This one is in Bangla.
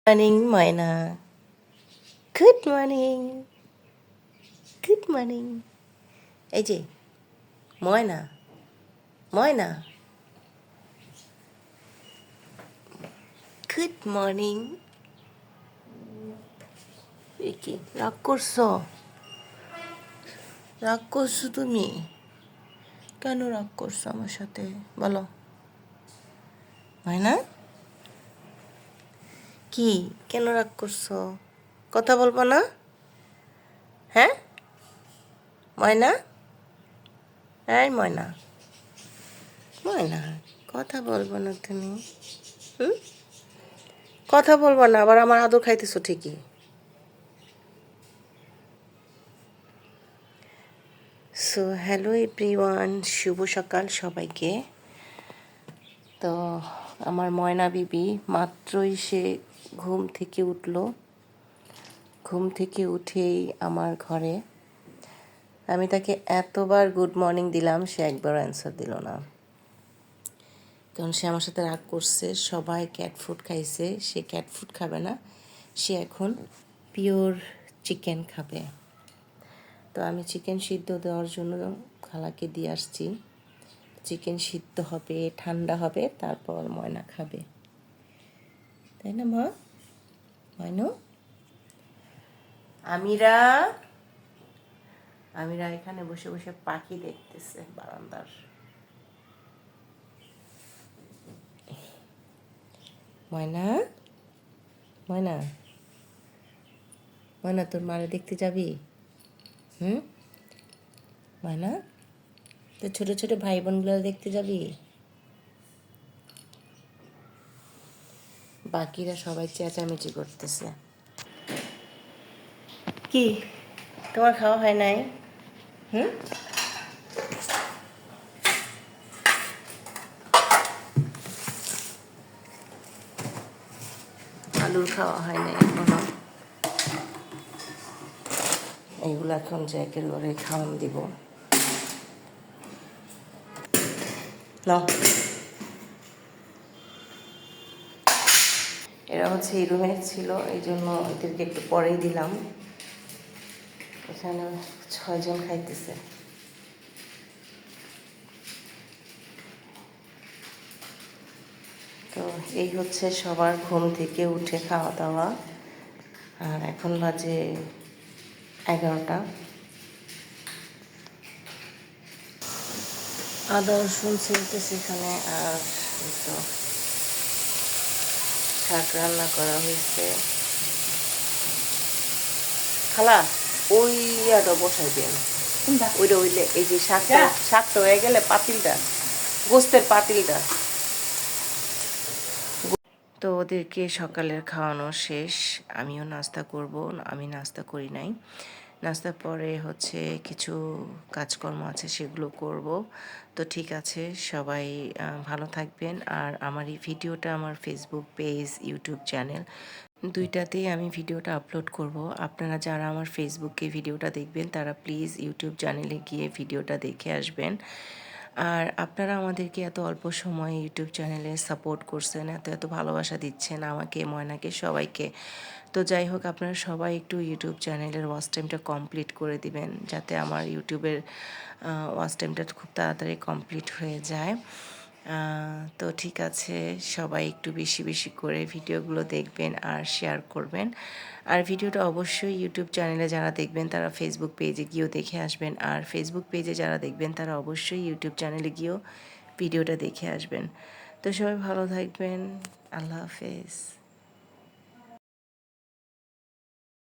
মর্নিং ময়না, গুড মর্নিং, গুড মর্নিং। এই যে ময়না, ময়না, গুড মর্নিং। এ কি রাগ করছো? রাগ করছো তুমি? কেন রাগ করছো আমার সাথে বলো? ময়না, কি কেন রাগ করছো? কথা বলবো না? হ্যাঁ ময়না, এই ময়না, ময়না, কথা বলবো না তুমি? হুম, কথা বলবো না, আবার আমার আদর খাইতেছো ঠিকই। সো হ্যালো এভরিওয়ান, শুভ সকাল সবাইকে। তো আমার ময়না বিবি মাত্রই সে ঘুম থেকে উঠলো। ঘুম থেকে উঠেই আমার ঘরে, আমি তাকে এতবার গুড মর্নিং দিলাম, সে একবার অ্যান্সার দিল না। কারণ সে আমার সাথে রাগ করছে, সবাই ক্যাট ফুড খাইছে, সে ক্যাট ফুড খাবে না, সে এখন পিওর চিকেন খাবে। তো আমি চিকেন সিদ্ধ দেওয়ার জন্য খালাকে দিয়ে আসছি। চিকেন সিদ্ধ হবে, ঠান্ডা হবে, তারপর ময়না খাবে, তাই না মা? ময়নু, আমিরা, আমিরা এখানে বসে বসে পাখি দেখতেছে বারান্দার। ময়না, ময়না, ময়না, তোর মারে দেখতে যাবি? হুম, ময়না, তোর ছোট ছোট ভাই বোনগুলো দেখতে যাবি? বাকিরা সবাই চেঁচামেচি করতেছে। কি তোমার খাওয়া হয় নাই? হুম, আলুর খাওয়া হয় নাই এখনো। এইগুলো এখন জ্যাকের ঘরে খাওয়ান দিব। নাও, এরা হচ্ছে এই রুমে ছিল, এই জন্য এদেরকে একটু পরেই দিলাম। এখানে 6 জন খাইতেছে। তো এই হচ্ছে সবার ঘুম থেকে উঠে খাওয়া দাওয়া। আর এখন বাজে 11টা। আদা রসুন ছিলতেছে এখানে, আর তো শাক রান্না করা হয়েছে। খালা, ওই ইয়াটা বসাই দেন, ওইটা ওইলে, এই যে শাকটা, শাকটা হয়ে গেলে পাতিলটা, গোস্তের পাতিলটা। তো ওদেরকে সকালের খাওয়ানো শেষ, আমিও নাস্তা করব। আমি নাস্তা করি নাই, নাস্তার পরে হচ্ছে কিছু কাজকর্ম আছে, সেগুলো করব। তো ঠিক আছে, সবাই ভালো থাকবেন। আর আমার এই ভিডিওটা আমার ফেসবুক পেজ, ইউটিউব চ্যানেল দুইটাতেই আমি ভিডিওটা আপলোড করব। আপনারা যারা আমার ফেসবুকে ভিডিওটা দেখবেন, তারা প্লিজ ইউটিউব চ্যানেলে গিয়ে ভিডিওটা দেখে আসবেন। আর আপনারা আমাদেরকে এত অল্প সময়ে ইউটিউব চ্যানেলে সাপোর্ট করছেন, এত এত ভালোবাসা দিচ্ছেন আমাকে, ময়নাকে, সবাইকে। তো যাই হোক, আপনারা সবাই একটু ইউটিউব চ্যানেলের ওয়াচ টাইমটা কমপ্লিট করে দিবেন, যাতে আমার ইউটিউবের ওয়াচ টাইমটা খুব তাড়াতাড়ি কমপ্লিট হয়ে যায়। তো ঠিক আছে, সবাই একটু বেশি বেশি করে ভিডিওগুলো দেখবেন আর শেয়ার করবেন। আর ভিডিওটা অবশ্যই ইউটিউব চ্যানেলে যারা দেখবেন তারা ফেসবুক পেজে গিয়েও দেখে আসবেন, আর ফেসবুক পেজে যারা দেখবেন তারা অবশ্যই ইউটিউব চ্যানেলে গিয়েও ভিডিওটা দেখে আসবেন। তো সবাই ভালো থাকবেন, আল্লাহ হাফেজ।